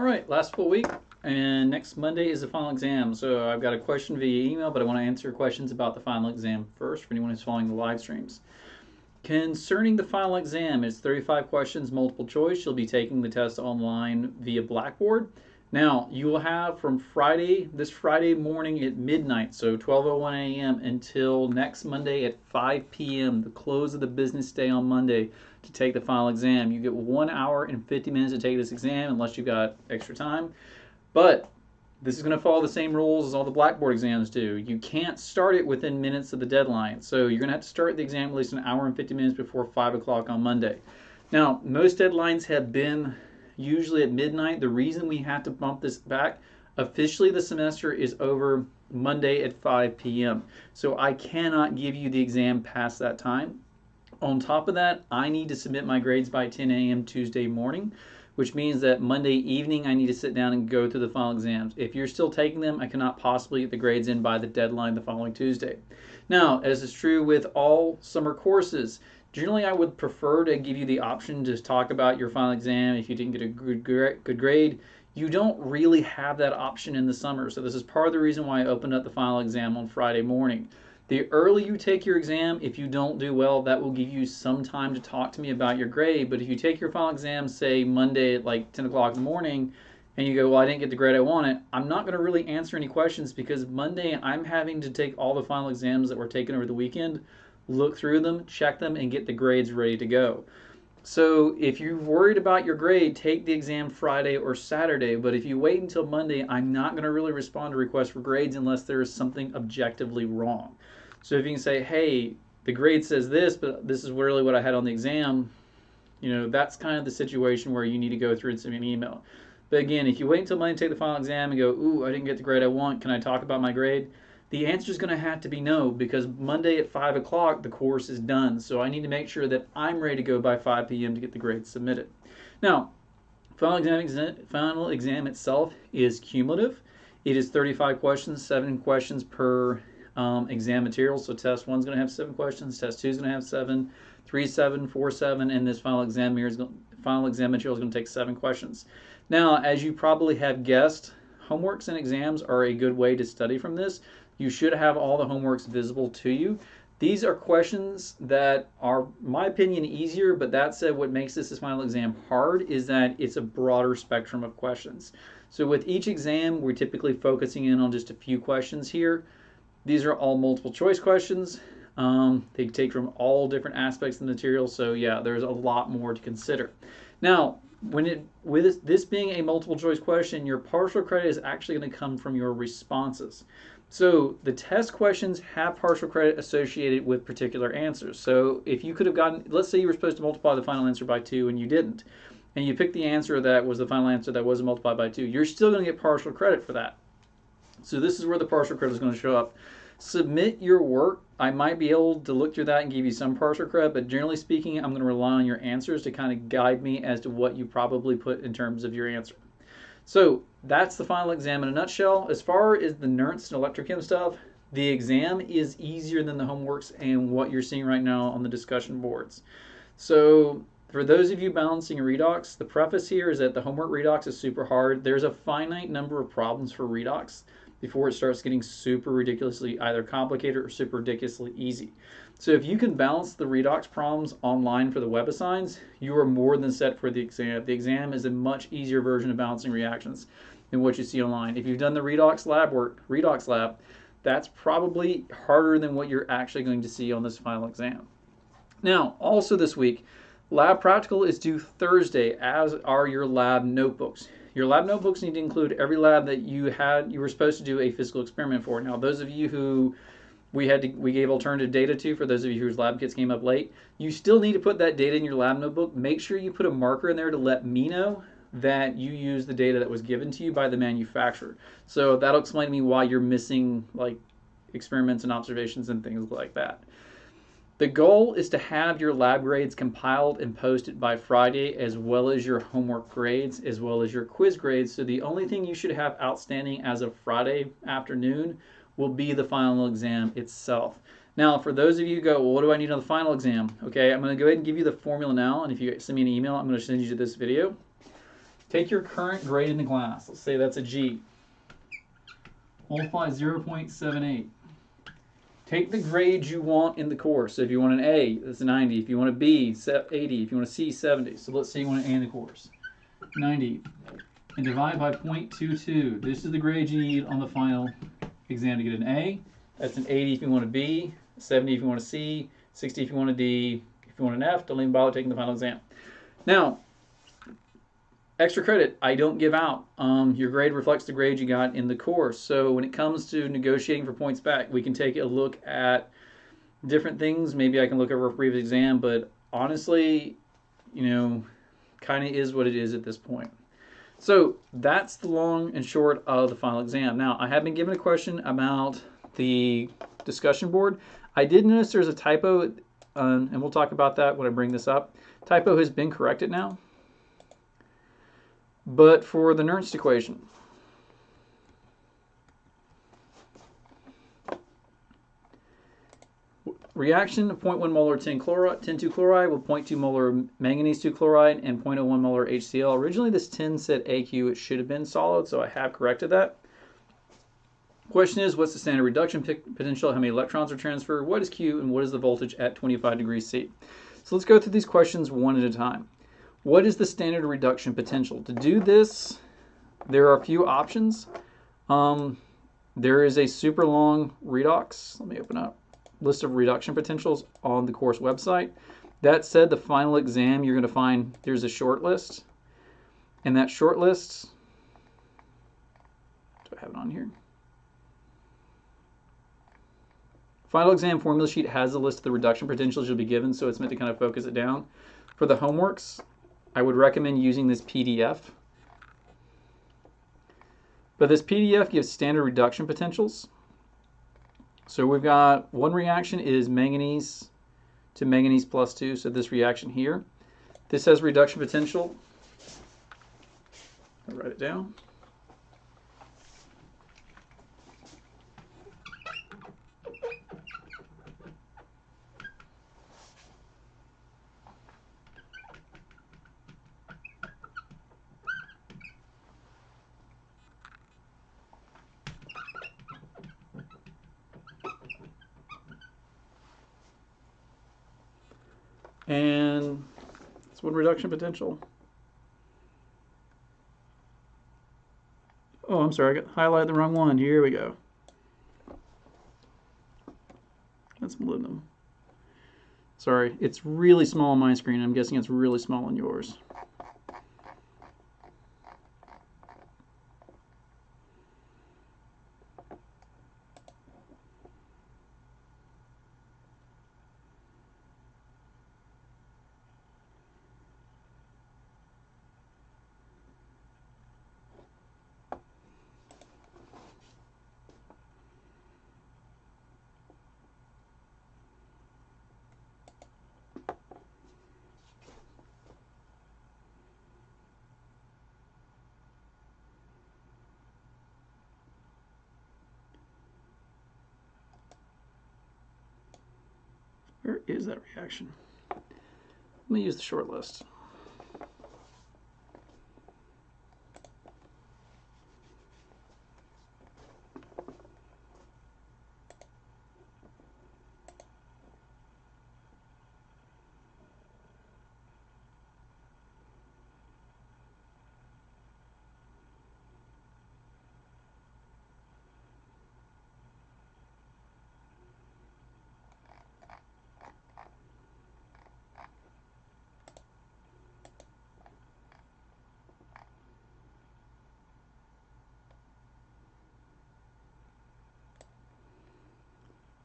All right, last full week, and next Monday is the final exam. So I've got a question via email, but I want to answer questions about the final exam first for anyone who's following the live streams. Concerning the final exam, it's 35 questions, multiple choice. You'll be taking the test online via Blackboard. Now, you will have from this Friday morning at midnight, so 12:01 a.m. until next Monday at 5 p.m., the close of the business day on Monday, to take the final exam. You get 1 hour and 50 minutes to take this exam unless you got extra time. But this is going to follow the same rules as all the Blackboard exams do. You can't start it within minutes of the deadline. So you're going to have to start the exam at least an hour and 50 minutes before 5 o'clock on Monday. Now, most deadlines have been usually at midnight. The reason we have to bump this back, officially the semester is over Monday at 5 p.m. So I cannot give you the exam past that time. On top of that, I need to submit my grades by 10 a.m. Tuesday morning, which means that Monday evening I need to sit down and go through the final exams. If you're still taking them, I cannot possibly get the grades in by the deadline the following Tuesday. Now, as is true with all summer courses, generally I would prefer to give you the option to talk about your final exam if you didn't get a good grade. You don't really have that option in the summer, so this is part of the reason why I opened up the final exam on Friday morning. The earlier you take your exam, if you don't do well, that will give you some time to talk to me about your grade. But if you take your final exam, say Monday at like 10 o'clock in the morning, and you go, well, I didn't get the grade I wanted, I'm not going to really answer any questions because Monday I'm having to take all the final exams that were taken over the weekend, look through them, check them, and get the grades ready to go. So if you're worried about your grade, take the exam Friday or Saturday. But if you wait until Monday, I'm not going to really respond to requests for grades unless there is something objectively wrong. So if you can say, hey, the grade says this, but this is really what I had on the exam, that's kind of the situation where you need to go through and send me an email. But again, if you wait until Monday to take the final exam and go, ooh, I didn't get the grade I want, can I talk about my grade? The answer is going to have to be no, because Monday at 5 o'clock, the course is done. So I need to make sure that I'm ready to go by 5 p.m. to get the grades submitted. Now, final exam itself is cumulative. It is 35 questions, 7 questions per exam material. So test 1 is going to have 7 questions, test 2 is going to have 7, 3, 7, 4, 7, and this final exam material is going to take 7 questions. Now, as you probably have guessed, homeworks and exams are a good way to study from this. You should have all the homeworks visible to you. These are questions that are, in my opinion, easier, but that said, what makes this final exam hard is that it's a broader spectrum of questions. So with each exam, we're typically focusing in on just a few questions here. These are all multiple choice questions. They take from all different aspects of the material, so yeah, there's a lot more to consider. Now, with this being a multiple choice question, your partial credit is actually going to come from your responses. So the test questions have partial credit associated with particular answers. So if you could have gotten, let's say you were supposed to multiply the final answer by 2 and you didn't, and you picked the answer that was the final answer that wasn't multiplied by 2, you're still going to get partial credit for that. So this is where the partial credit is going to show up. Submit your work. I might be able to look through that and give you some partial credit, but generally speaking, I'm going to rely on your answers to kind of guide me as to what you probably put in terms of your answer. So that's the final exam in a nutshell. As far as the Nernst and electrochem stuff, the exam is easier than the homeworks and what you're seeing right now on the discussion boards. So for those of you balancing redox, the preface here is that the homework redox is super hard. There's a finite number of problems for redox before it starts getting super ridiculously either complicated or super ridiculously easy. So if you can balance the redox problems online for the web assigns, you are more than set for the exam. The exam is a much easier version of balancing reactions than what you see online. If you've done the redox lab, that's probably harder than what you're actually going to see on this final exam. Now, also this week, lab practical is due Thursday, as are your lab notebooks. Your lab notebooks need to include every lab that you were supposed to do a physical experiment for. Now, those of you who we gave alternative data to, for those of you whose lab kits came up late, you still need to put that data in your lab notebook. Make sure you put a marker in there to let me know that you use the data that was given to you by the manufacturer. So that'll explain to me why you're missing like experiments and observations and things like that. The goal is to have your lab grades compiled and posted by Friday, as well as your homework grades, as well as your quiz grades. So the only thing you should have outstanding as of Friday afternoon will be the final exam itself. Now, for those of you who go, well, what do I need on the final exam? Okay, I'm going to go ahead and give you the formula now, and if you send me an email, I'm going to send you to this video. Take your current grade in the class. Let's say that's a G. Multiply 0.78. Take the grade you want in the course. So if you want an A, that's 90. If you want a B, 80. If you want a C, 70. So let's say you want an A in the course. 90. And divide by 0.22. This is the grade you need on the final exam to get an A. That's an 80 if you want a B, 70 if you want a C, 60 if you want a D. If you want an F, don't even bother taking the final exam. Now, extra credit, I don't give out. Your grade reflects the grade you got in the course. So when it comes to negotiating for points back, we can take a look at different things. Maybe I can look over a previous exam, but honestly, you know, kind of is what it is at this point. So that's the long and short of the final exam. Now, I have been given a question about the discussion board. I did notice there's a typo, and we'll talk about that when I bring this up. Typo has been corrected now. But for the Nernst equation, reaction of 0.1 molar tin 2 chloride with 0.2 molar manganese 2 chloride and 0.01 molar HCl. Originally this tin said AQ, it should have been solid, so I have corrected that. Question is, what's the standard reduction potential? How many electrons are transferred? What is Q? And what is the voltage at 25 degrees C? So let's go through these questions one at a time. What is the standard reduction potential? To do this, there are a few options. There is a super long redox. Let me open up. List of reduction potentials on the course website. That said, the final exam, you're going to find there's a short list. And that short list, do I have it on here? Final exam formula sheet has a list of the reduction potentials you'll be given, so it's meant to kind of focus it down. For the homeworks, I would recommend using this PDF. But this PDF gives standard reduction potentials. So we've got one reaction is manganese to manganese plus 2, so this reaction here. This has reduction potential. I'll write it down. And that's one reduction potential. Oh, I'm sorry, I highlighted the wrong one. Here we go. That's molybdenum. Sorry, it's really small on my screen. I'm guessing it's really small on yours. Where is that reaction? Let me use the short list.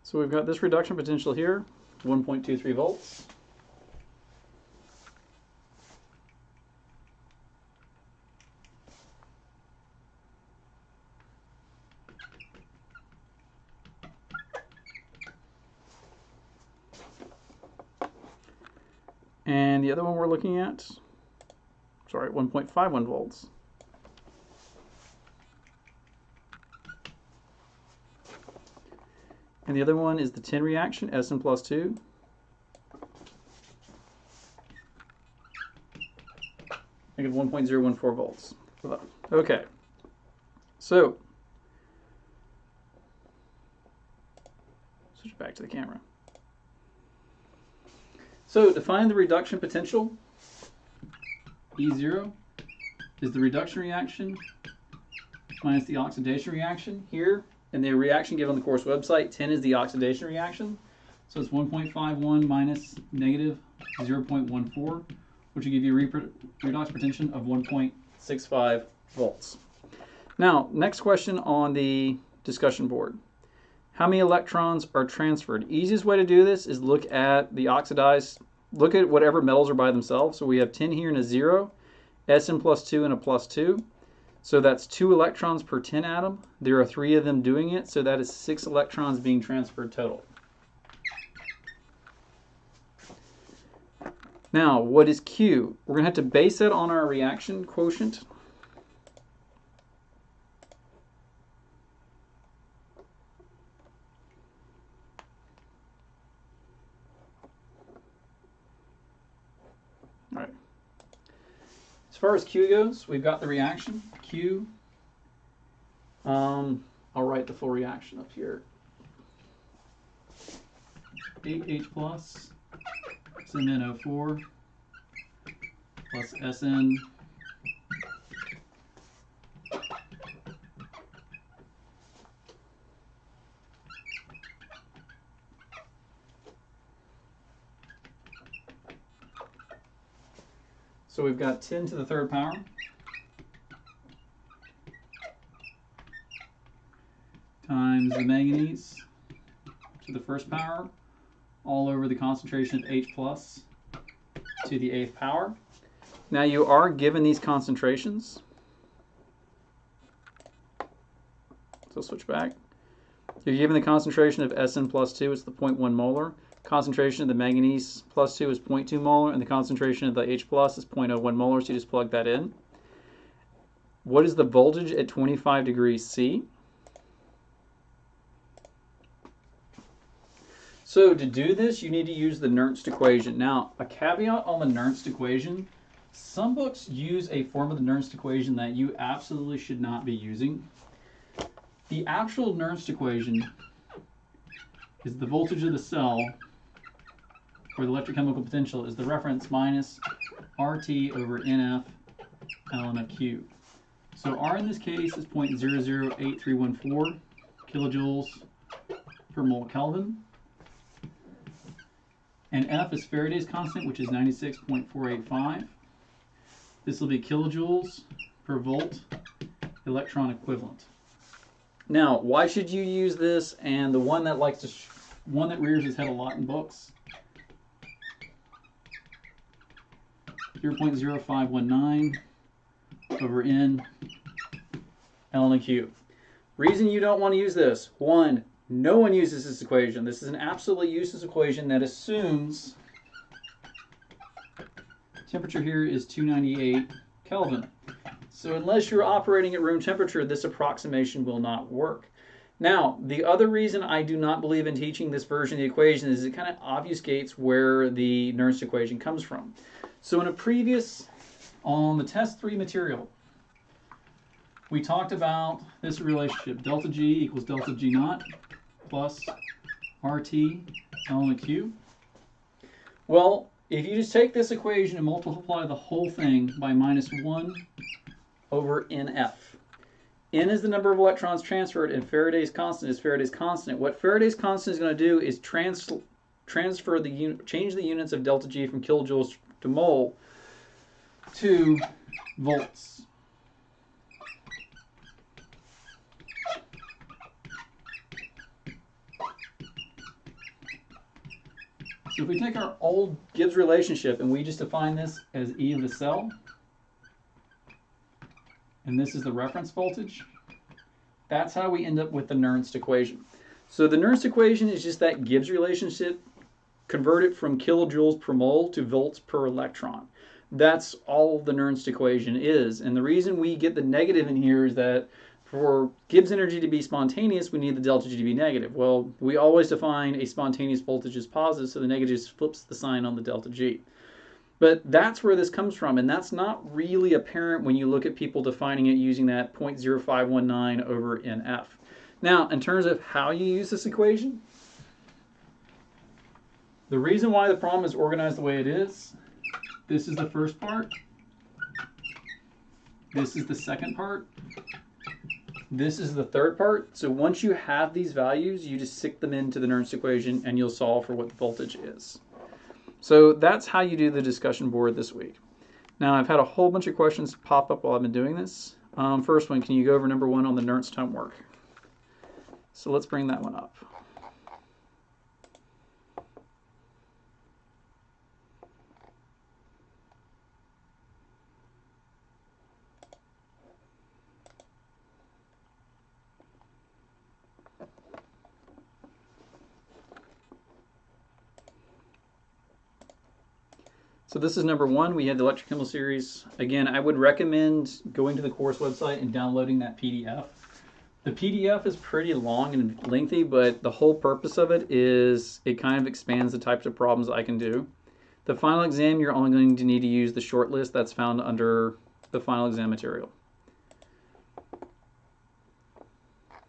So we've got this reduction potential here, 1.23 volts. And the other one we're looking at, sorry, 1.51 volts. And the other one is the tin reaction, Sn plus 2. Negative 1.014 volts. Okay. So, switch back to the camera. So, to find the reduction potential, E0 is the reduction reaction minus the oxidation reaction. Here, in the reaction given on the course website, 10 is the oxidation reaction. So it's 1.51 minus negative 0.14, which will give you a redox potential of 1.65 volts. Now, next question on the discussion board. How many electrons are transferred? Easiest way to do this is look at the oxidized, look at whatever metals are by themselves. So we have 10 here and a 0, Sn plus 2 and a plus 2. So that's 2 electrons per 10 atom. There are 3 of them doing it, so that is 6 electrons being transferred total. Now, what is Q? We're going to have to base that on our reaction quotient. All right. As far as Q goes, we've got the reaction. Q, I'll write the full reaction up here. 8H plus SnNO4 plus Sn So we've got 10 to the third power times the manganese to the first power all over the concentration of H plus to the 8th power. Now you are given these concentrations. So switch back. You're given the concentration of Sn plus 2, it's the 0.1 molar. Concentration of the manganese plus 2 is 0.2 molar, and the concentration of the H plus is 0.01 molar, so you just plug that in. What is the voltage at 25 degrees C? So to do this, you need to use the Nernst equation. Now, a caveat on the Nernst equation, some books use a form of the Nernst equation that you absolutely should not be using. The actual Nernst equation is the voltage of the cell, or the electrochemical potential, is the reference minus RT over NF ln of Q. So R in this case is 0.008314 kilojoules per mole Kelvin. And F is Faraday's constant, which is 96.485. This will be kilojoules per volt electron equivalent. Now, why should you use this? And the one that likes to, one that rears his head a lot in books, 0.0519 over N ln of Q. Reason you don't want to use this: one, no one uses this equation. This is an absolutely useless equation that assumes temperature here is 298 Kelvin. So unless you're operating at room temperature, this approximation will not work. Now, the other reason I do not believe in teaching this version of the equation is it kind of obfuscates where the Nernst equation comes from. So in a previous, on the test 3 material, we talked about this relationship, delta G equals delta G naught plus RT ln of Q. Well, if you just take this equation and multiply the whole thing by minus 1 over NF. N is the number of electrons transferred, and Faraday's constant is Faraday's constant. What Faraday's constant is going to do is change the units of delta G from kilojoules to mole to volts. So if we take our old Gibbs relationship and we just define this as E of the cell, and this is the reference voltage, that's how we end up with the Nernst equation. So the Nernst equation is just that Gibbs relationship converted from kilojoules per mole to volts per electron. That's all the Nernst equation is. And the reason we get the negative in here is that for Gibbs energy to be spontaneous, we need the delta G to be negative. Well, we always define a spontaneous voltage as positive, so the negative just flips the sign on the delta G. But that's where this comes from, and that's not really apparent when you look at people defining it using that 0.0519 over NF. Now, in terms of how you use this equation, the reason why the problem is organized the way it is, this is the first part, this is the second part, this is the third part. So once you have these values, you just stick them into the Nernst equation and you'll solve for what the voltage is. So that's how you do the discussion board this week. Now I've had a whole bunch of questions pop up while I've been doing this. First one, can you go over number 1 on the Nernst homework? So let's bring that one up. So this is number 1. We had the electrochemical series. Again, I would recommend going to the course website and downloading that PDF. The PDF is pretty long and lengthy, but the whole purpose of it is it kind of expands the types of problems I can do. The final exam, you're only going to need to use the short list that's found under the final exam material.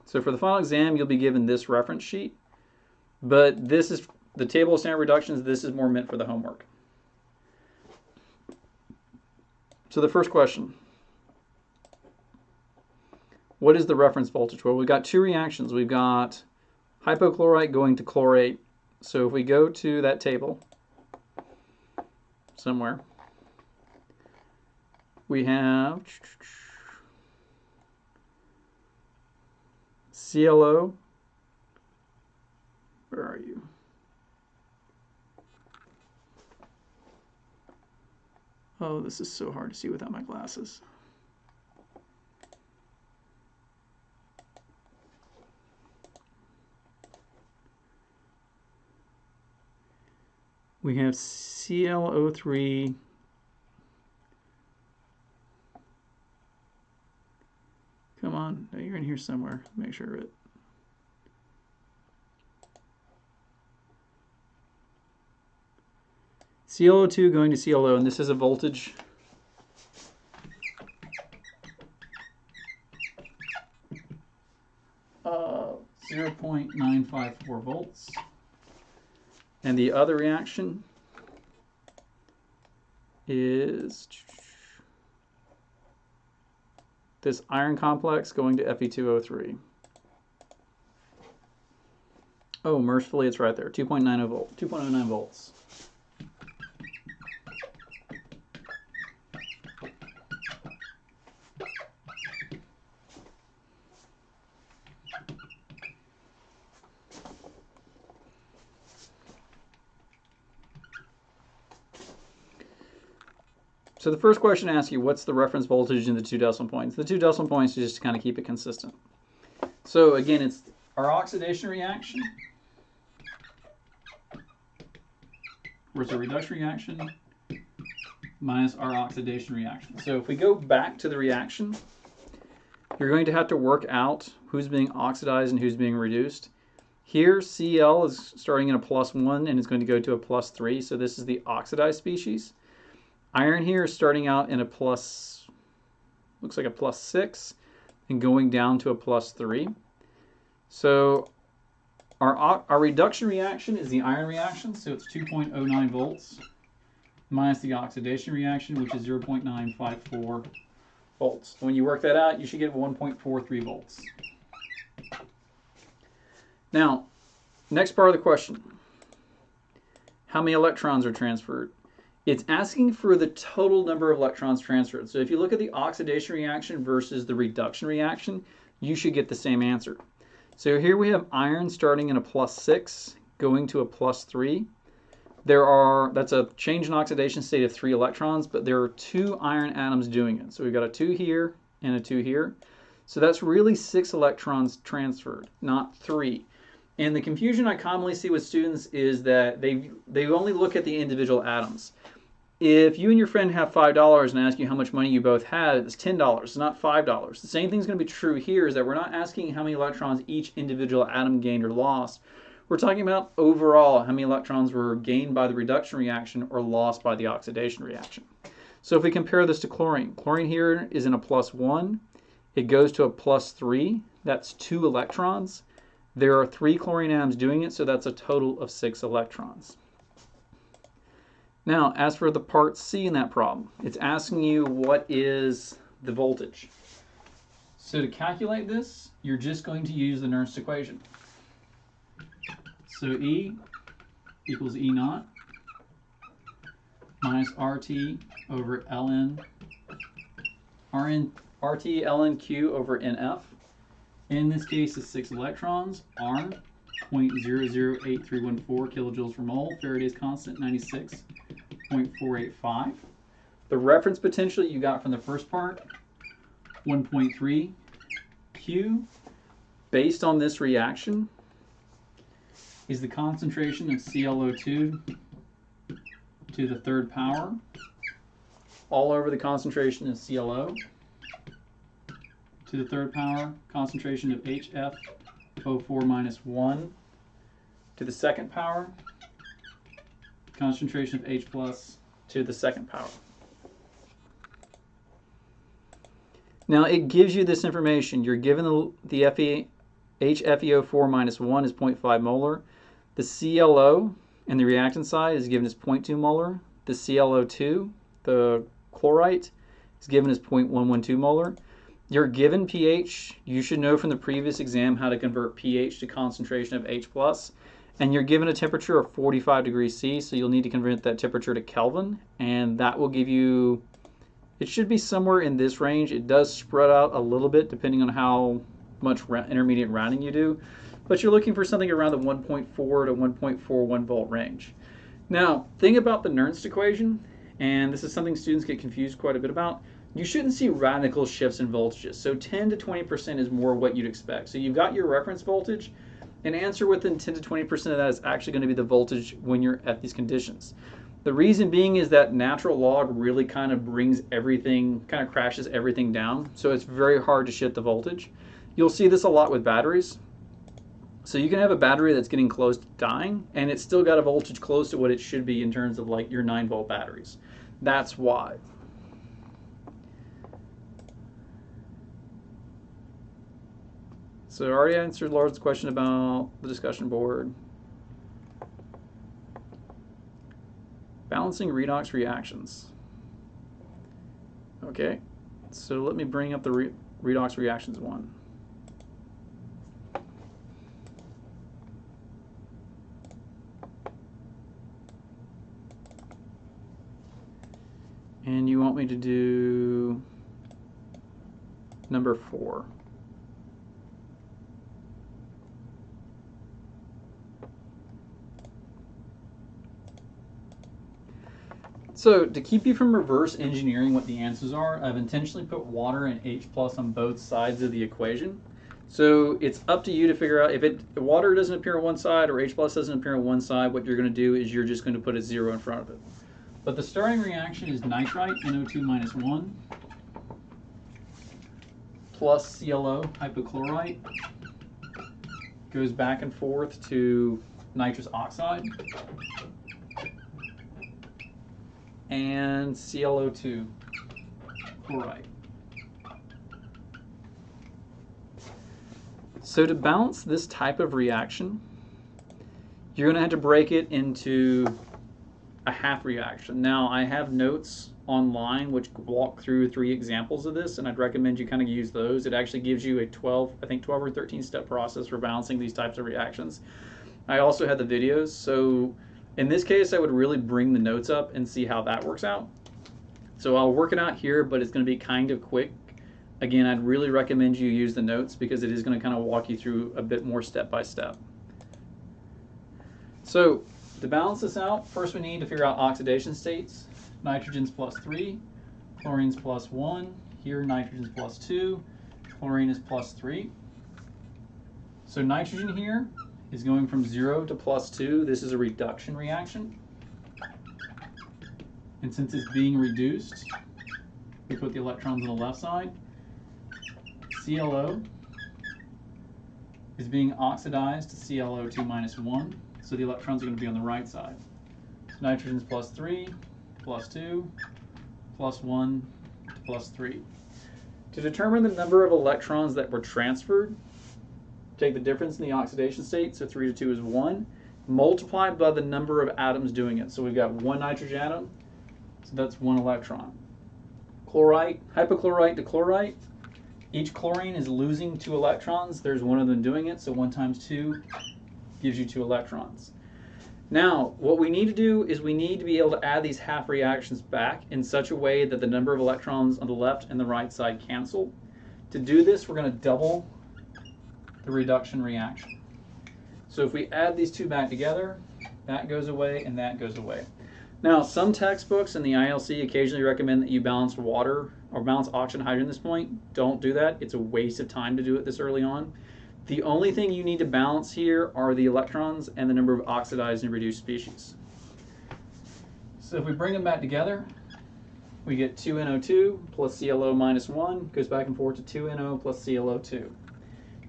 So for the final exam, you'll be given this reference sheet, but this is the table of standard reductions. This is more meant for the homework. So the first question, what is the reference voltage? Well, we've got 2 reactions. We've got hypochlorite going to chlorate. So if we go to that table somewhere, we have ClO. Where are you? Oh, this is so hard to see without my glasses. We have ClO3 . Come on, no, you're in here somewhere. Make sure of it. ClO2 going to ClO, and this is a voltage. Uh, 0.954 volts. And the other reaction is this iron complex going to Fe2O3. Oh, mercifully, it's right there, 2.09 volts. So the first question asks you, what's the reference voltage in the 2 decimal points? The 2 decimal points is just to kind of keep it consistent. So again, it's our oxidation reaction, where's the reduction reaction, minus our oxidation reaction. So if we go back to the reaction, you're going to have to work out who's being oxidized and who's being reduced. Here, Cl is starting in a +1 and it's going to go to a +3, so this is the oxidized species. Iron here is starting out in a looks like a +6 and going down to a +3. So our reduction reaction is the iron reaction, so it's 2.09 volts minus the oxidation reaction, which is 0.954 volts. When you work that out, you should get 1.43 volts. Now, next part of the question. How many electrons are transferred? It's asking for the total number of electrons transferred. So if you look at the oxidation reaction versus the reduction reaction, you should get the same answer. So here we have iron starting in a +6, going to a +3. That's a change in oxidation state of 3 electrons, but there are 2 iron atoms doing it. So we've got a 2 here and a 2 here. So that's really 6 electrons transferred, not 3. And the confusion I commonly see with students is that they only look at the individual atoms. If you and your friend have $5 and ask you how much money you both had, it's $10, it's not $5. The same thing's going to be true here, is that we're not asking how many electrons each individual atom gained or lost. We're talking about overall how many electrons were gained by the reduction reaction or lost by the oxidation reaction. So if we compare this to chlorine, chlorine here is in a +1. It goes to a +3. That's 2 electrons. There are 3 chlorine atoms doing it, so that's a total of 6 electrons. Now, as for the part C in that problem, it's asking you what is the voltage. So to calculate this, you're just going to use the Nernst equation. So E equals E naught minus RT over ln RT ln Q over NF. In this case, it's 6 electrons. R 0.008314 kilojoules per mole. Faraday's constant 96.485. The reference potential you got from the first part, 1.3 Q, based on this reaction, is the concentration of ClO2 to the 3rd power all over the concentration of ClO to the 3rd power, concentration of HFO4 minus 1 to the 2nd power, concentration of H plus to the 2nd power. Now it gives you this information. You're given the HFeO4 minus 1 is 0.5 molar. The ClO and the reactant side is given as 0.2 molar. The ClO2, the chlorite, is given as 0.112 molar. You're given pH. You should know from the previous exam how to convert pH to concentration of H+. And you're given a temperature of 45 degrees C, so you'll need to convert that temperature to Kelvin. And that will give you, it should be somewhere in this range. It does spread out a little bit depending on how much intermediate rounding you do. But you're looking for something around the 1.4 to 1.41 volt range. Now, think about the Nernst equation, and this is something students get confused quite a bit about. You shouldn't see radical shifts in voltages. So 10 to 20% is more what you'd expect. So you've got your reference voltage. An answer within 10 to 20% of that is actually going to be the voltage when you're at these conditions. The reason being is that natural log really kind of brings everything, kind of crashes everything down. So it's very hard to shift the voltage. You'll see this a lot with batteries. So you can have a battery that's getting close to dying, and it's still got a voltage close to what it should be in terms of like your 9-volt batteries. That's why. So I already answered Laura's question about the discussion board. Balancing redox reactions. Okay, so let me bring up the redox reactions one. And you want me to do number 4. So to keep you from reverse engineering what the answers are, I've intentionally put water and H plus on both sides of the equation. So it's up to you to figure out if water doesn't appear on one side or H plus doesn't appear on one side, what you're going to do is you're just going to put a 0 in front of it. But the starting reaction is nitrite, NO2 minus 1, plus ClO, hypochlorite, goes back and forth to nitrous oxide, and ClO2, chloride. So to balance this type of reaction, you're going to have to break it into a half reaction. Now, I have notes online which walk through 3 examples of this, and I'd recommend you kind of use those. It actually gives you a 12 or 13 step process for balancing these types of reactions. I also had the videos, so in this case, I would really bring the notes up and see how that works out. So I'll work it out here, but it's going to be kind of quick. Again, I'd really recommend you use the notes because it is going to kind of walk you through a bit more step by step. So to balance this out, first we need to figure out oxidation states. Nitrogen's +3, chlorine's +1. Here, nitrogen's +2, chlorine is +3. So nitrogen here is going from 0 to +2. This is a reduction reaction. And since it's being reduced, we put the electrons on the left side. ClO is being oxidized to ClO2 minus 1, so the electrons are going to be on the right side. So nitrogen's plus 3, plus 2, plus 1, plus 3. To determine the number of electrons that were transferred, take the difference in the oxidation state, so 3 to 2 is 1, multiply by the number of atoms doing it. So we've got one nitrogen atom, so that's 1 electron. Chlorite, hypochlorite to chlorite, each chlorine is losing 2 electrons. There's one of them doing it, so 1 times 2 gives you 2 electrons. Now, what we need to do is we need to be able to add these half reactions back in such a way that the number of electrons on the left and the right side cancel. To do this, we're going to double the reduction reaction. So if we add these two back together, that goes away and that goes away. Now, some textbooks in the ILC occasionally recommend that you balance water or balance oxygen and hydrogen at this point. Don't do that. It's a waste of time to do it this early on. The only thing you need to balance here are the electrons and the number of oxidized and reduced species. So if we bring them back together, we get 2NO2 plus ClO minus 1 goes back and forth to 2NO plus ClO2.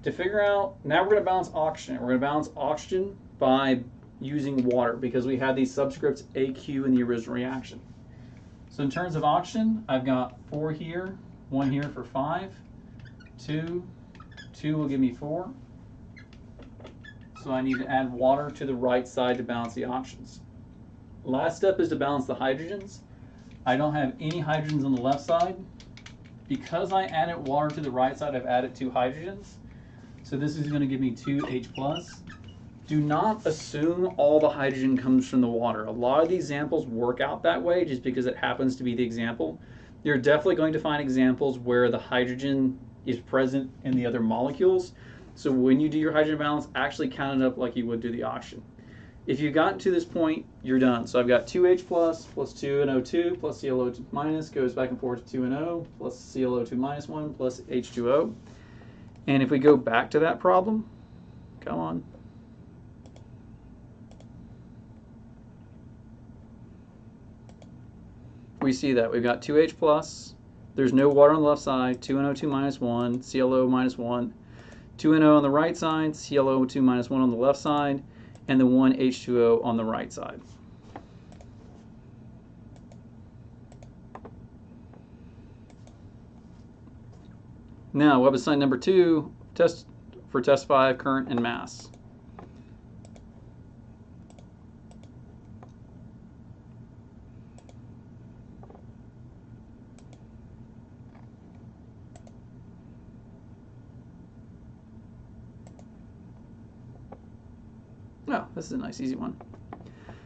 To figure out, now we're going to balance oxygen. We're going to balance oxygen by using water because we had these subscripts AQ in the original reaction. So in terms of oxygen, I've got 4 here, 1 here for 5, 2 will give me 4. So I need to add water to the right side to balance the oxygens. Last step is to balance the hydrogens. I don't have any hydrogens on the left side. Because I added water to the right side, I've added 2 hydrogens. So this is going to give me 2H+. Do not assume all the hydrogen comes from the water. A lot of the examples work out that way just because it happens to be the example. You're definitely going to find examples where the hydrogen is present in the other molecules. So when you do your hydrogen balance, actually count it up like you would do the oxygen. If you've gotten to this point, you're done. So I've got 2H plus 2NO2 plus ClO2 minus goes back and forth to 2NO plus ClO2 minus 1 plus H2O. And if we go back to that problem, come on. We see that we've got 2H plus, there's no water on the left side, 2NO2 minus 1, ClO minus 1, 2NO on the right side, ClO2 minus 1 on the left side, and the 1 H2O on the right side. Now, web assignment number 2, test 5, current and mass. Oh, this is a nice easy one.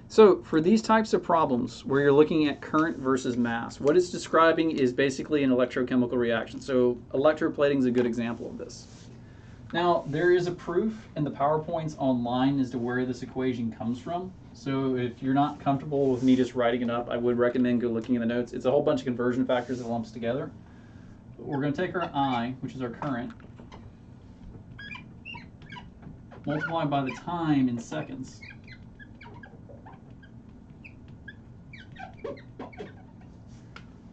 So for these types of problems where you're looking at current versus mass, what it's describing is basically an electrochemical reaction. So electroplating is a good example of this. Now there is a proof in the PowerPoints online as to where this equation comes from. So if you're not comfortable with me just writing it up, I would recommend go looking in the notes. It's a whole bunch of conversion factors that lumps together. But we're going to take our I, which is our current, multiply by the time in seconds.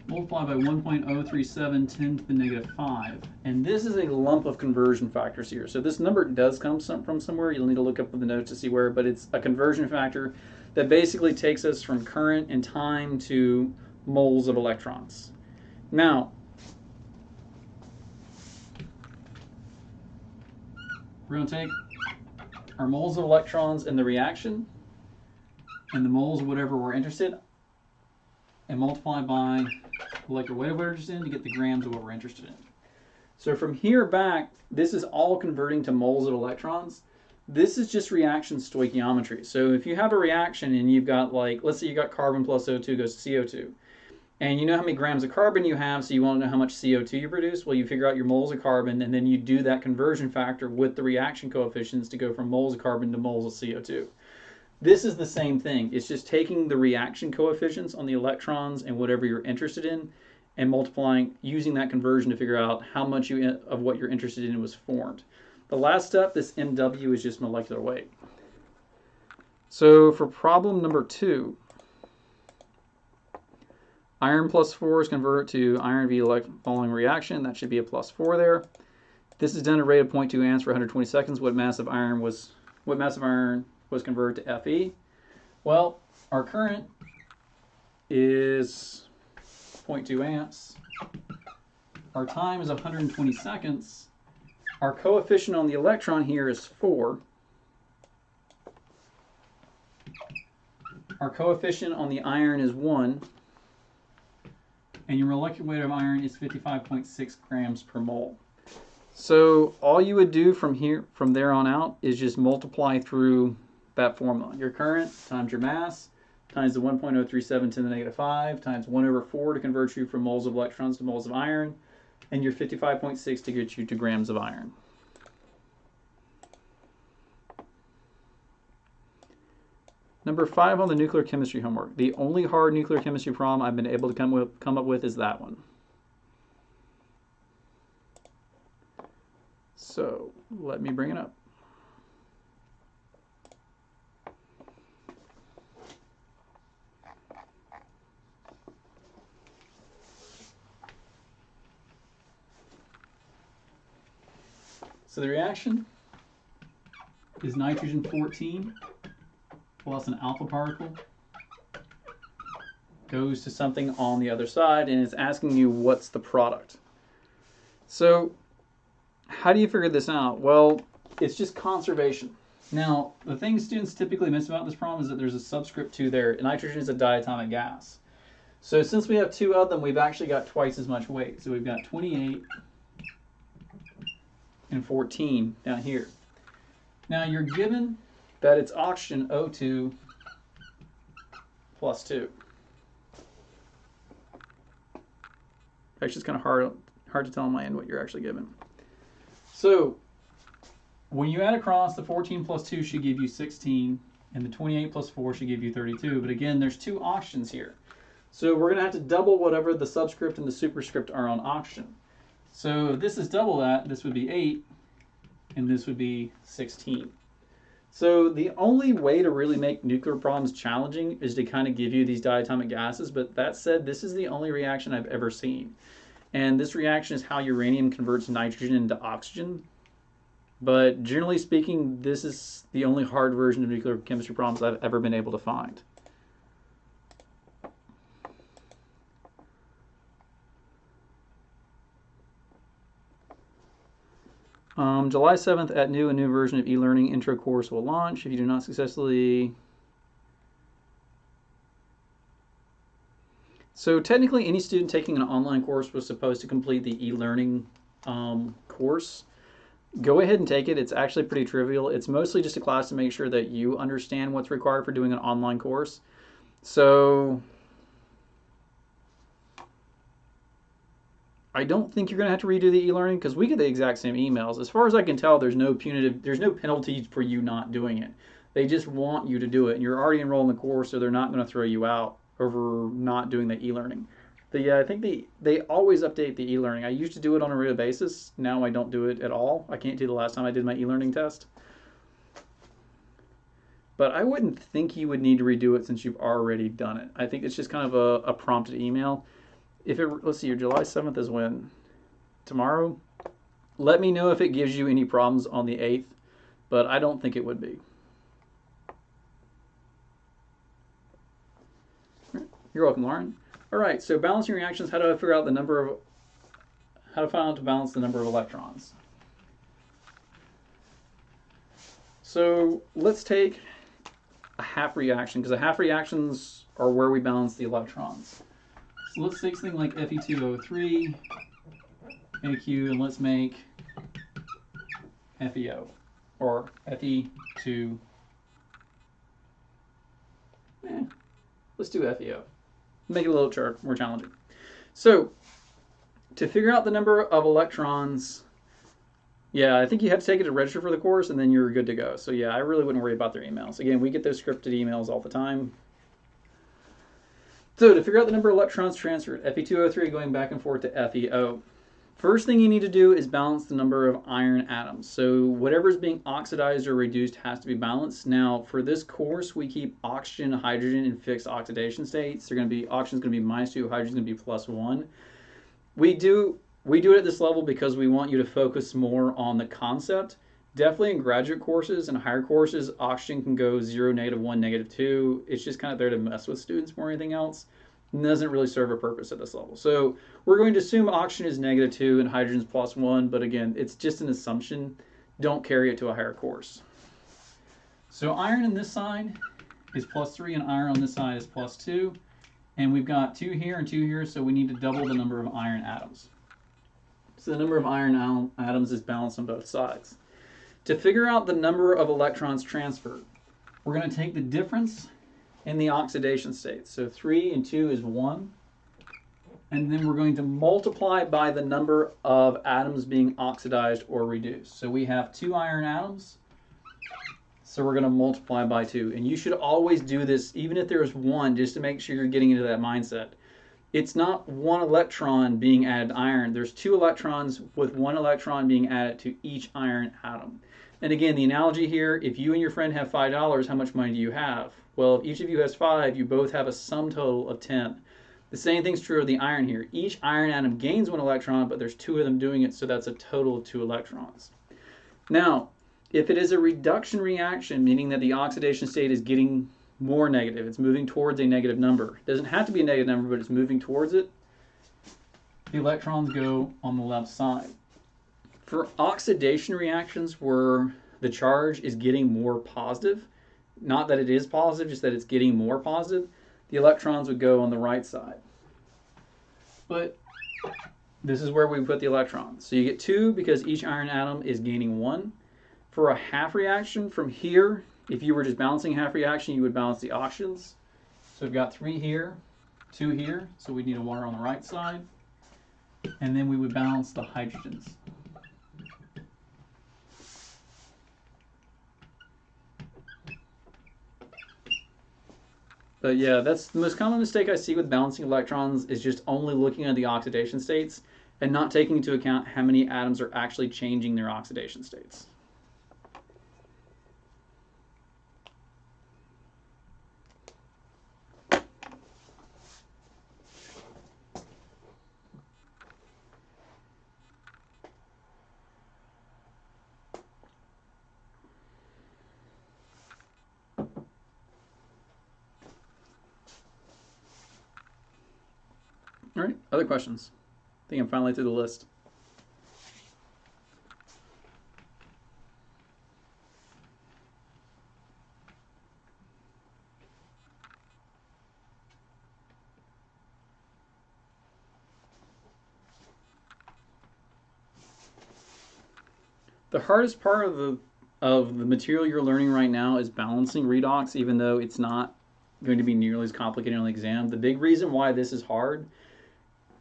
Multiply by 1.037 10 to the negative 5. And this is a lump of conversion factors here. So this number does come from somewhere. You'll need to look up in the notes to see where, but it's a conversion factor that basically takes us from current and time to moles of electrons. Now, we're going to take our moles of electrons in the reaction and the moles of whatever we're interested in and multiply by molecular weight of what we're interested in to get the grams of what we're interested in. So from here back, this is all converting to moles of electrons. This is just reaction stoichiometry. So if you have a reaction and you've got, like, let's say you got carbon plus O2 goes to CO2. And you know how many grams of carbon you have, so you want to know how much CO2 you produce. Well, you figure out your moles of carbon, and then you do that conversion factor with the reaction coefficients to go from moles of carbon to moles of CO2. This is the same thing. It's just taking the reaction coefficients on the electrons and whatever you're interested in and multiplying, using that conversion to figure out how much of what you're interested in was formed. The last step, this MW, is just molecular weight. So for problem number 2, iron plus 4 is converted to iron V following reaction. That should be a plus 4 there. This is done at a rate of 0.2 amps for 120 seconds. What mass of iron was converted to Fe? Well, our current is 0.2 amps. Our time is 120 seconds. Our coefficient on the electron here is 4. Our coefficient on the iron is 1. And your molecular weight of iron is 55.6 grams per mole. So all you would do from there on out is just multiply through that formula. Your current times your mass times the 1.037 10 to the negative 5 times 1 over 4 to convert you from moles of electrons to moles of iron, and your 55.6 to get you to grams of iron. Number 5 on the nuclear chemistry homework. The only hard nuclear chemistry problem I've been able to come up with is that one. So let me bring it up. So the reaction is nitrogen 14 plus an alpha particle goes to something on the other side, and it's asking you what's the product. So how do you figure this out? Well, it's just conservation. Now, the thing students typically miss about this problem is that there's a subscript 2 there. Nitrogen is a diatomic gas. So since we have 2 of them, we've actually got twice as much weight. So we've got 28 and 14 down here. Now you're given that it's oxygen O2 plus 2. Actually, it's kind of hard to tell on my end what you're actually given. So when you add across, the 14 plus 2 should give you 16, and the 28 plus 4 should give you 32. But again, there's 2 oxygens here. So we're going to have to double whatever the subscript and the superscript are on oxygen. So if this is double that, this would be 8, and this would be 16. So the only way to really make nuclear problems challenging is to kind of give you these diatomic gases. But that said, this is the only reaction I've ever seen. And this reaction is how uranium converts nitrogen into oxygen. But generally speaking, this is the only hard version of nuclear chemistry problems I've ever been able to find. July 7th at a new version of e-learning intro course will launch. If you do not successfully... So technically any student taking an online course was supposed to complete the e-learning course. Go ahead and take it. It's actually pretty trivial. It's mostly just a class to make sure that you understand what's required for doing an online course. So I don't think you're going to have to redo the e-learning because we get the exact same emails. As far as I can tell, there's no penalties for you not doing it. They just want you to do it. And you're already enrolled in the course, so they're not going to throw you out over not doing the e-learning. Yeah, I think they always update the e-learning. I used to do it on a regular basis. Now I don't do it at all. I can't do the last time I did my e-learning test. But I wouldn't think you would need to redo it since you've already done it. I think it's just kind of a prompted email. Let's see, your July 7th is when? Tomorrow? Let me know if it gives you any problems on the 8th, but I don't think it would be. You're welcome, Lauren. All right, so balancing reactions, how do I figure out how to find out to balance the number of electrons? So let's take a half reaction, because a half reactions are where we balance the electrons. So let's take something like Fe2O3, AQ, and let's make FeO, or Fe2. Let's do FeO. Make it a little more challenging. So, to figure out the number of electrons, yeah, I think you have to take it to register for the course, and then you're good to go. So yeah, I really wouldn't worry about their emails. Again, we get those scripted emails all the time. So to figure out the number of electrons transferred, Fe2O3 going back and forth to FeO. First thing you need to do is balance the number of iron atoms. So whatever is being oxidized or reduced has to be balanced. Now for this course, we keep oxygen, hydrogen in fixed oxidation states. They're going to be, oxygen's going to be -2, hydrogen's going to be +1. We do We do it at this level because we want you to focus more on the concept. Definitely in graduate courses and higher courses, oxygen can go 0, -1, -2. It's just kind of there to mess with students more than anything else. It doesn't really serve a purpose at this level. So we're going to assume oxygen is -2 and hydrogen is +1, but again, it's just an assumption. Don't carry it to a higher course. So iron on this side is +3 and iron on this side is +2. And we've got 2 here and 2 here, so we need to double the number of iron atoms. So the number of iron atoms is balanced on both sides. To figure out the number of electrons transferred, we're going to take the difference in the oxidation states. So 3 and 2 is 1. And then we're going to multiply by the number of atoms being oxidized or reduced. So we have 2 iron atoms. So we're going to multiply by 2. And you should always do this, even if there's 1, just to make sure you're getting into that mindset. It's not 1 electron being added to iron. There's 2 electrons with 1 electron being added to each iron atom. And again, the analogy here, if you and your friend have $5, how much money do you have? Well, if each of you has 5, you both have a sum total of 10. The same thing's true of the iron here. Each iron atom gains 1 electron, but there's 2 of them doing it, so that's a total of 2 electrons. Now, if it is a reduction reaction, meaning that the oxidation state is getting more negative, it's moving towards a negative number. It doesn't have to be a negative number, but it's moving towards it. The electrons go on the left side. For oxidation reactions where the charge is getting more positive, not that it is positive, just that it's getting more positive, the electrons would go on the right side. But this is where we put the electrons. So you get 2 because each iron atom is gaining 1. For a half reaction from here, if you were just balancing half reaction, you would balance the oxygens. So we've got 3 here, 2 here, so we need a water on the right side. And then we would balance the hydrogens. But yeah, that's the most common mistake I see with balancing electrons is just only looking at the oxidation states and not taking into account how many atoms are actually changing their oxidation states. All right, other questions? I think I'm finally through the list. The hardest part of the material you're learning right now is balancing redox, even though it's not going to be nearly as complicated on the exam. The big reason why this is hard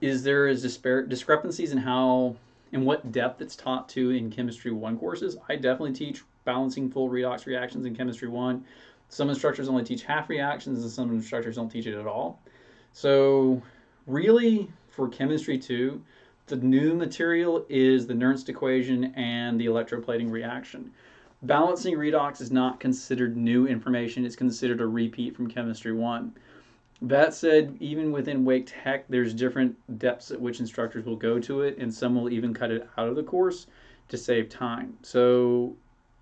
is there is discrepancies in how and what depth it's taught to in Chemistry 1 courses. I definitely teach balancing full redox reactions in Chemistry 1. Some instructors only teach half reactions and some instructors don't teach it at all. So really for Chemistry 2, the new material is the Nernst equation and the electroplating reaction. Balancing redox is not considered new information. It's considered a repeat from Chemistry 1. That said, even within Wake Tech, there's different depths at which instructors will go to it, and some will even cut it out of the course to save time. So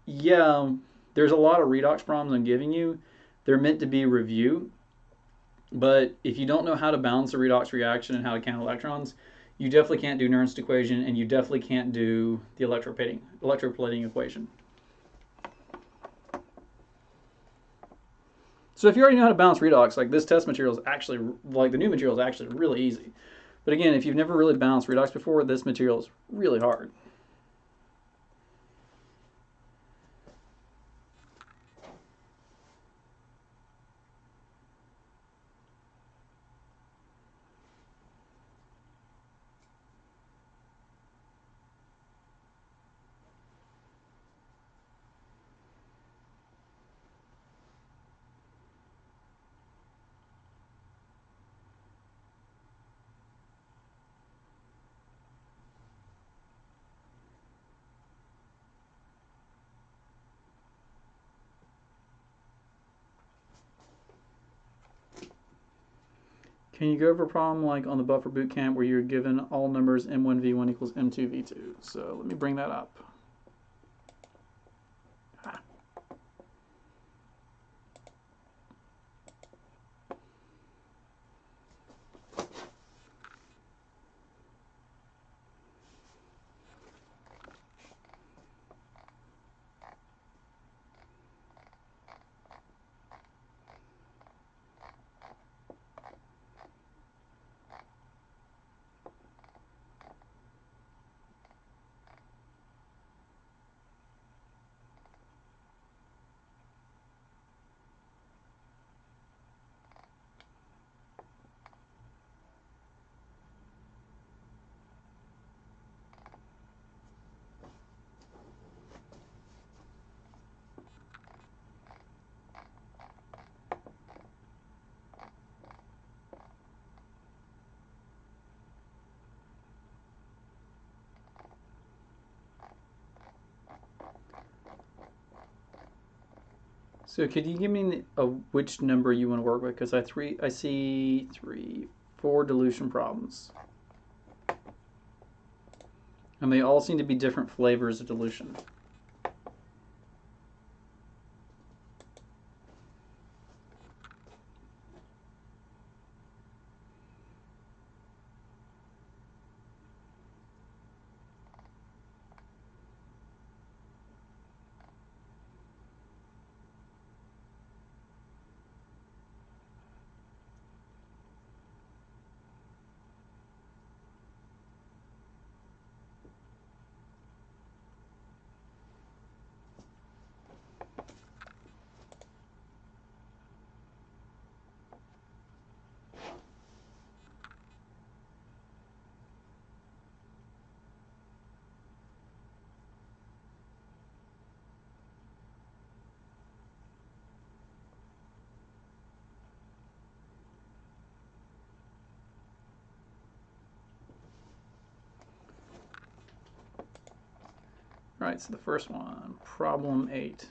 yeah, there's a lot of redox problems I'm giving you. They're meant to be review, but if you don't know how to balance a redox reaction and how to count electrons, you definitely can't do Nernst equation, and you definitely can't do the electroplating equation. So if you already know how to balance redox, like this test material is actually, like the new material is actually really easy. But again, if you've never really balanced redox before, this material is really hard. Can you go over a problem like on the buffer boot camp where you're given all numbers m1 v1 equals m2 v2? So let me bring that up. So could you give me which number you want to work with? Because I see 4 dilution problems. And they all seem to be different flavors of dilution. Right, so the first one, problem 8.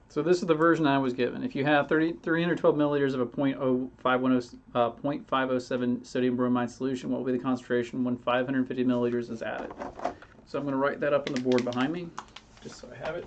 So this is the version I was given. If you have 312 milliliters of a 0.507 sodium bromide solution, what will be the concentration when 550 milliliters is added? So I'm going to write that up on the board behind me, just so I have it.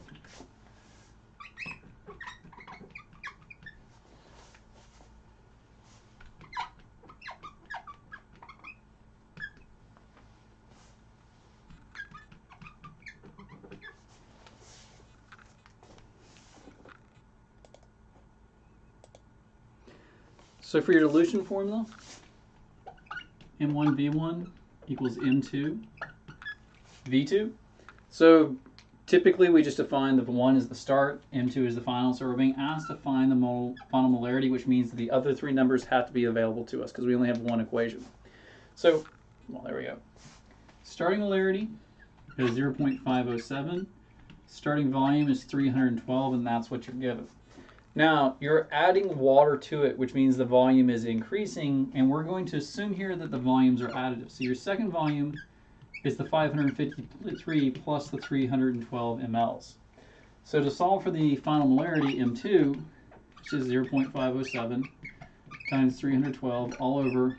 So for your dilution formula, M1 V1 equals M2 V2. So typically we just define the 1 is the start, M2 is the final. So we're being asked to find the final molarity, which means that the other 3 numbers have to be available to us because we only have 1 equation. So, well, there we go. Starting molarity is 0.507. Starting volume is 312, and that's what you're given. Now, you're adding water to it, which means the volume is increasing, and we're going to assume here that the volumes are additive. So your second volume is the 553 plus the 312 mLs. So to solve for the final molarity, M2, which is 0.507 times 312 all over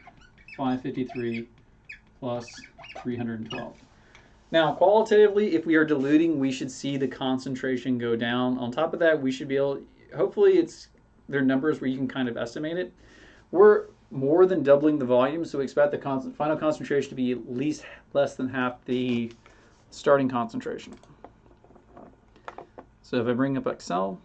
553 plus 312. Now, qualitatively, if we are diluting, we should see the concentration go down. On top of that, we should be able, hopefully they're numbers where you can kind of estimate it. We're more than doubling the volume, so we expect the final concentration to be at least less than half the starting concentration. So if I bring up Excel,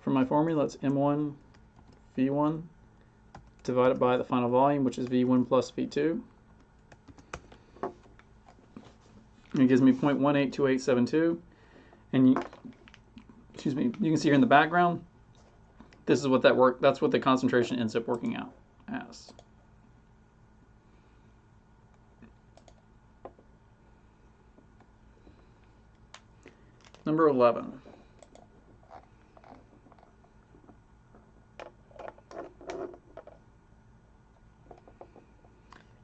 for my formula, it's M1 V1 divided by the final volume, which is V1 plus V2. And it gives me 0.182872. And excuse me, you can see here in the background, this is what that's what the concentration ends up working out as. Number 11.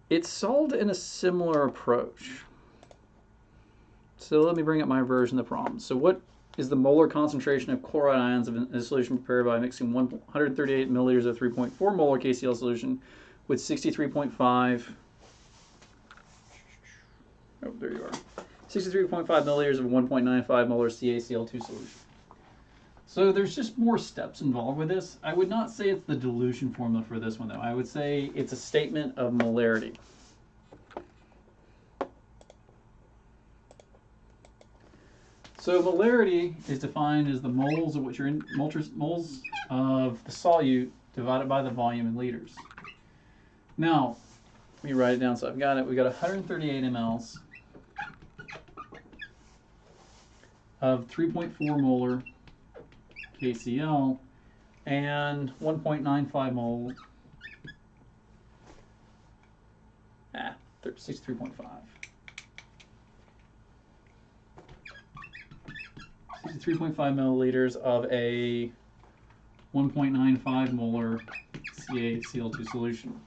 It's solved in a similar approach. So let me bring up my version of the problem. So what is the molar concentration of chloride ions in a solution prepared by mixing 138 milliliters of 3.4 molar KCl solution with 63.5, oh, there you are, 63.5 milliliters of 1.95 molar CaCl2 solution. So there's just more steps involved with this. I would not say it's the dilution formula for this one, though. I would say it's a statement of molarity. So molarity is defined as the moles of which are in moles of the solute divided by the volume in liters. Now, let me write it down so I've got it. We've got 138 mLs of 3.4 molar KCl and 1.95 mole 63.5. 63.5 milliliters of a 1.95 molar CaCl2 solution.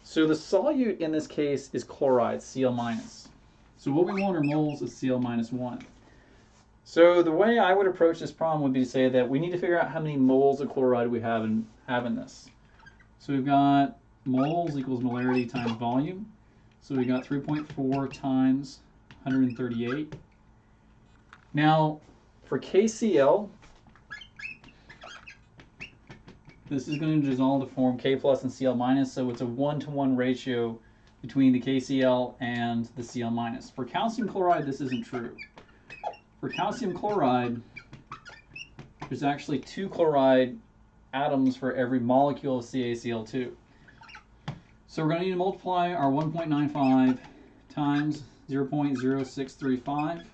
So the solute in this case is chloride, Cl minus. So what we want are moles of Cl minus 1. So the way I would approach this problem would be to say that we need to figure out how many moles of chloride we have in this. So we've got moles equals molarity times volume. So we got 3.4 times 138. Now, for KCl, this is going to dissolve to form K plus and Cl minus, so it's a 1-to-1 ratio between the KCl and the Cl minus. For calcium chloride, this isn't true. For calcium chloride, there's actually 2 chloride atoms for every molecule of CaCl2. So we're going to need to multiply our 1.95 times 0.0635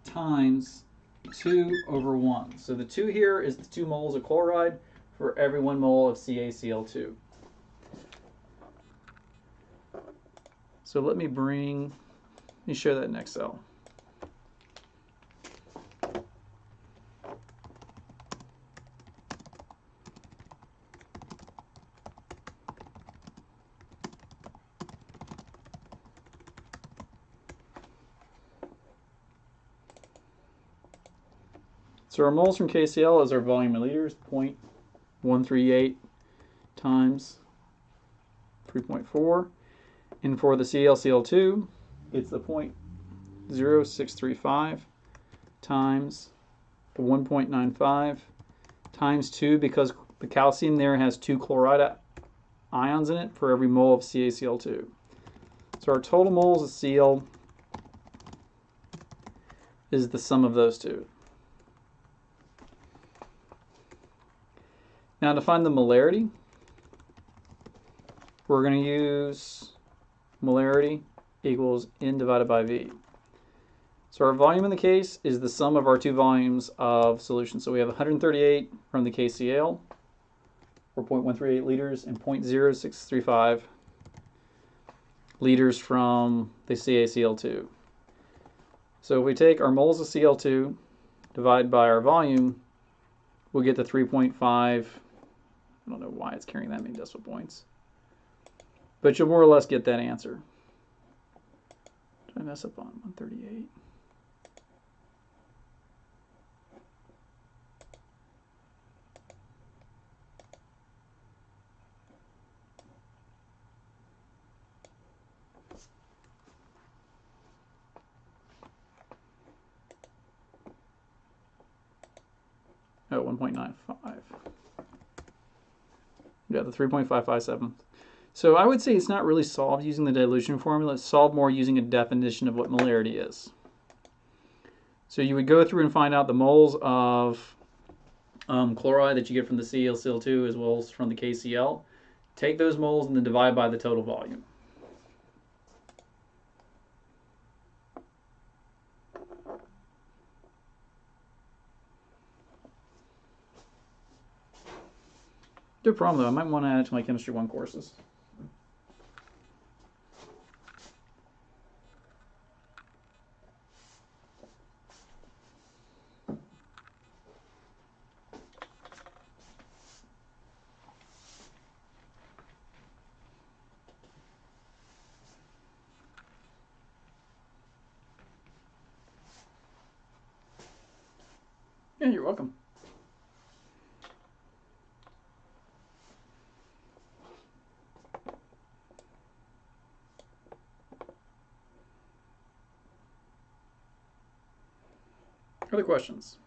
times 2 over 1. So the 2 here is the 2 moles of chloride for every 1 mole of CaCl2. So let me show that in Excel. So our moles from KCl is our volume in liters, 0.138 times 3.4. And for the ClCl2, it's the 0.0635 times the 1.95 times 2, because the calcium there has 2 chloride ions in it for every mole of CaCl2. So our total moles of Cl is the sum of those two. Now to find the molarity, we're going to use molarity equals N divided by V. So our volume in the case is the sum of our 2 volumes of solution. So we have 138 from the KCl, or 0.138 liters, and 0.0635 liters from the CaCl2. So if we take our moles of Cl2, divide by our volume, we'll get the 3.5. I don't know why it's carrying that many decimal points, but you'll more or less get that answer. Did I mess up on 138? Oh, 1.95. Yeah, the 3.557. So I would say it's not really solved using the dilution formula. It's solved more using a definition of what molarity is. So you would go through and find out the moles of chloride that you get from the ClCl2 as well as from the KCl. Take those moles and then divide by the total volume. Good problem though. I might want to add it to my Chemistry 1 courses. Yeah, you're welcome. Other questions?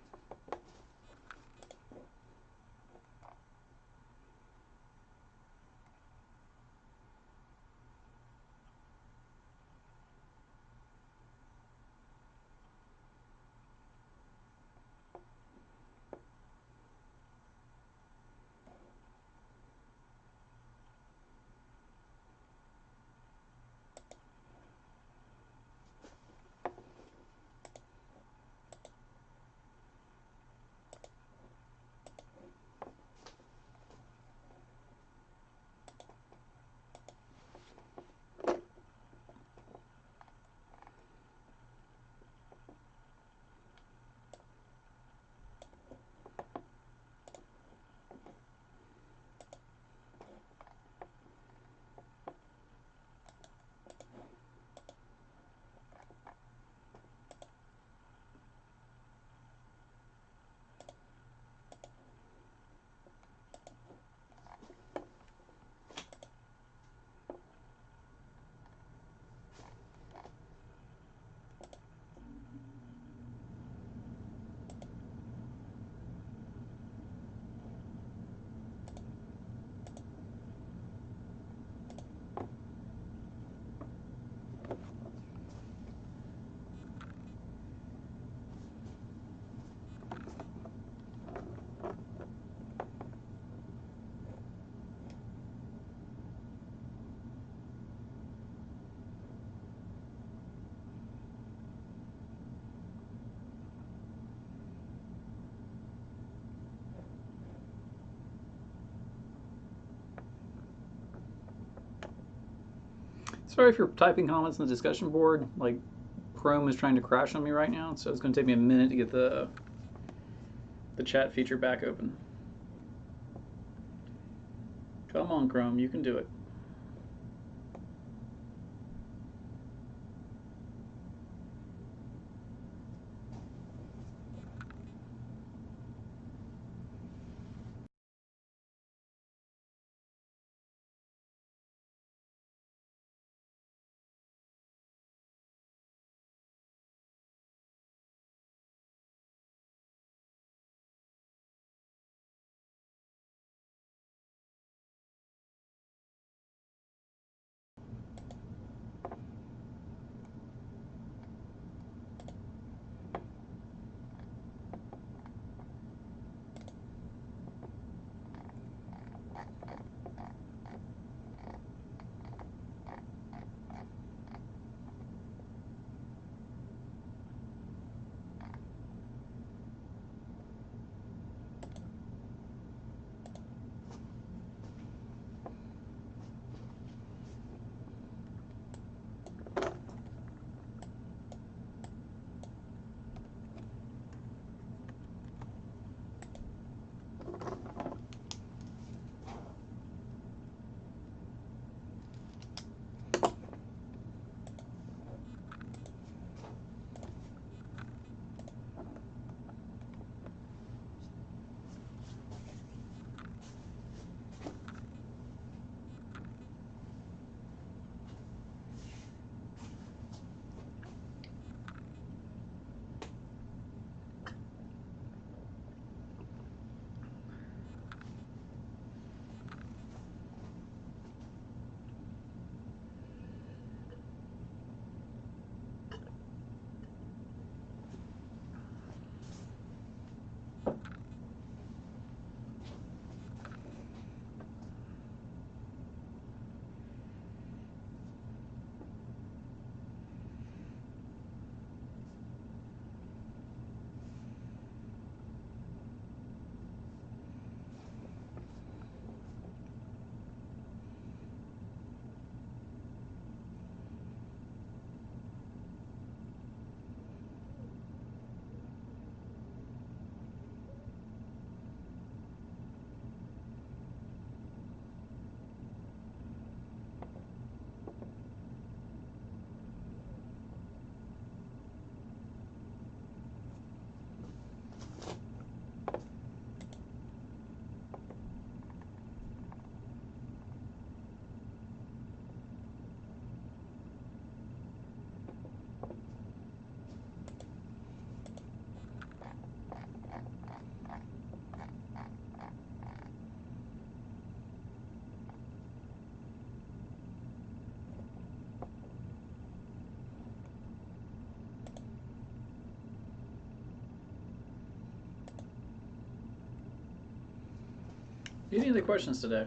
Sorry if you're typing comments in the discussion board. Like, Chrome is trying to crash on me right now, so it's going to take me a minute to get the chat feature back open. Come on, Chrome, you can do it. Any other questions today?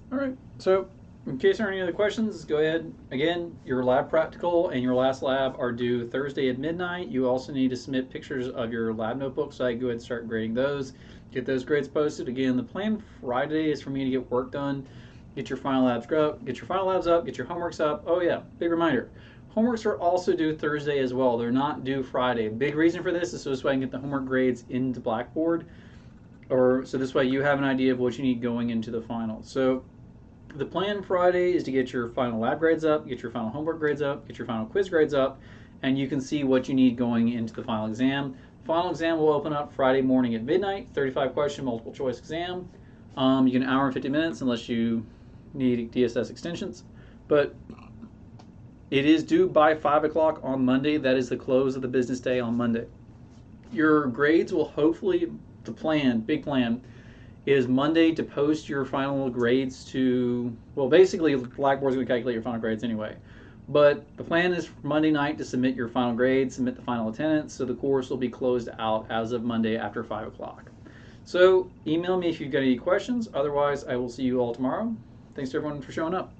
All right, so in case there are any other questions, go ahead. Again, your lab practical and your last lab are due Thursday at midnight. You also need to submit pictures of your lab notebook, so I can go ahead and start grading those. Get those grades posted. Again, the plan Friday is for me to get work done, get your final labs up, get your homeworks up. Oh yeah, big reminder. Homeworks are also due Thursday as well. They're not due Friday. Big reason for this is so this way I can get the homework grades into Blackboard, or so this way you have an idea of what you need going into the final. So the plan Friday is to get your final lab grades up, get your final homework grades up, get your final quiz grades up, and you can see what you need going into the final exam. Final exam will open up Friday morning at midnight, 35 question multiple choice exam. You get an hour and 50 minutes unless you need DSS extensions. But it is due by 5 o'clock on Monday. That is the close of the business day on Monday. Your grades will hopefully, the plan, big plan, is Monday to post your final grades to, well, basically Blackboard's going to calculate your final grades anyway. But the plan is Monday night to submit your final grades, submit the final attendance, so the course will be closed out as of Monday after 5 o'clock. So email me if you've got any questions. Otherwise, I will see you all tomorrow. Thanks to everyone for showing up.